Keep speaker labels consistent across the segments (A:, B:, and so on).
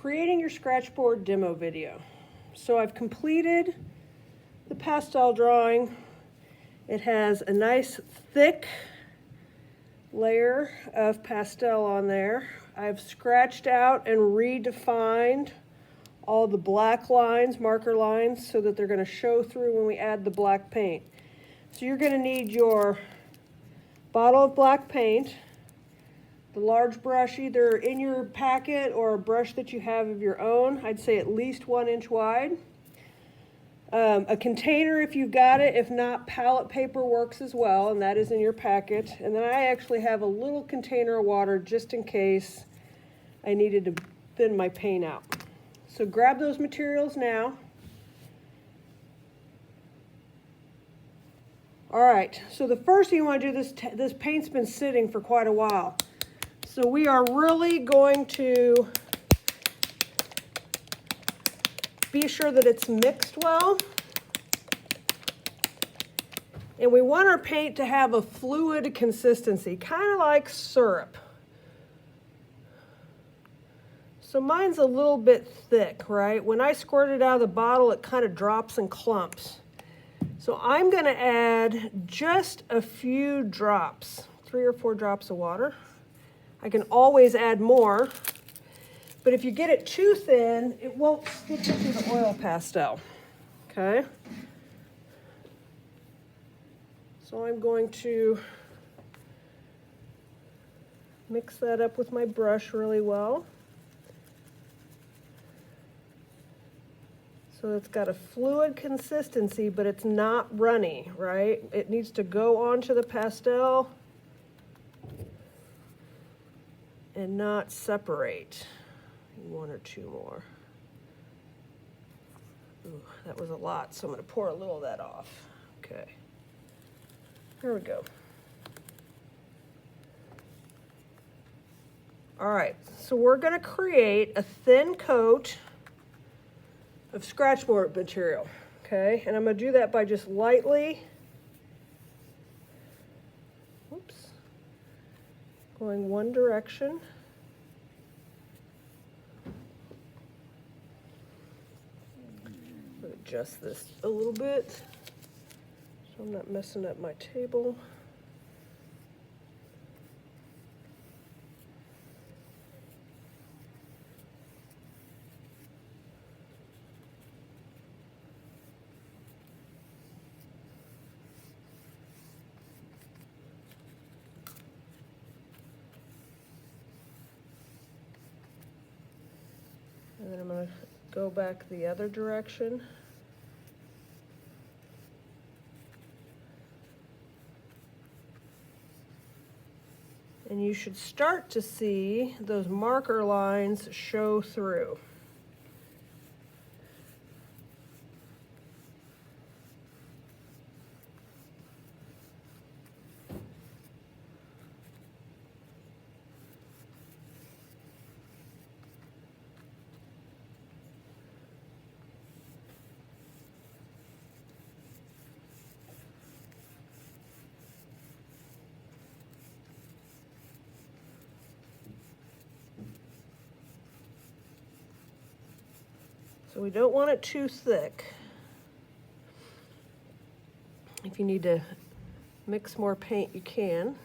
A: creating your scratchboard demo video. So I've completed the pastel drawing. It has a nice thick layer of pastel on there. I've scratched out and redefined all the black lines, marker lines, so that they're going to show through when we add the black paint. So you're going to need your bottle of black paint, the large brush either in your packet or a brush that you have of your own. I'd say at least 1 inch wide. A container if you've got it. If not, palette paper works as well, and that is in your packet. And then I actually have a little container of water just in case I needed to thin my paint out. So grab those materials now. All right, so the first thing you want to do, this paint's been sitting for quite a while. So we are really going to be sure that it's mixed well. And we want our paint to have a fluid consistency, kind of like syrup. So mine's a little bit thick, right? When I squirt it out of the bottle, it kind of drops and clumps. So I'm going to add just a few drops, 3 or 4 drops of water. I can always add more, but if you get it too thin, it won't stick to the oil pastel, okay? So I'm going to mix that up with my brush really well. So it's got a fluid consistency, but it's not runny, right? It needs to go onto the pastel and not separate. 1 or 2 more. Ooh, that was a lot, so I'm going to pour a little of that off. Okay. There we go. All right, so we're going to create a thin coat of scratchboard material, okay? And I'm going to do that by just lightly, going one direction. Adjust this a little bit so I'm not messing up my table. And then I'm going to go back the other direction. And you should start to see those marker lines show through. So we don't want it too thick. If you need to mix more paint, you can.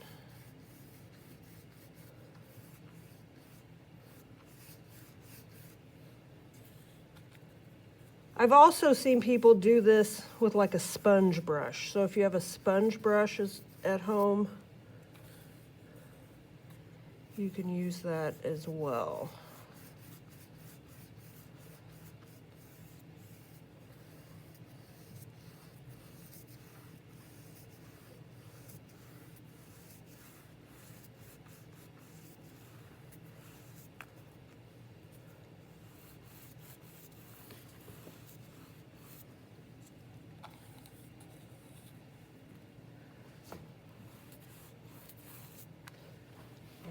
A: I've also seen people do this with like a sponge brush. So if you have a sponge brush at home, you can use that as well.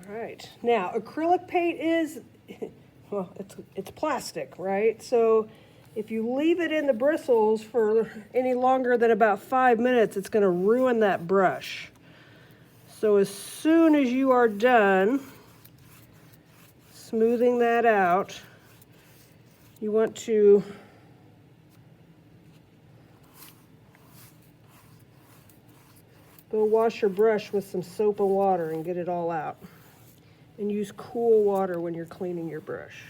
A: All right, now acrylic paint is, well, it's plastic, right? So if you leave it in the bristles for any longer than about 5 minutes, it's going to ruin that brush. So as soon as you are done smoothing that out, you want to go wash your brush with some soap and water and get it all out. And use cool water when you're cleaning your brush.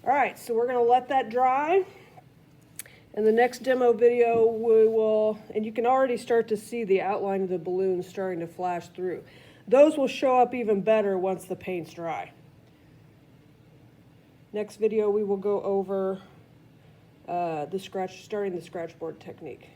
A: All right, so we're gonna let that dry. In the next demo video, we will, and you can already start to see the outline of the balloon starting to flash through. Those will show up even better once the paint's dry. Next video, we will go over starting the scratch board technique.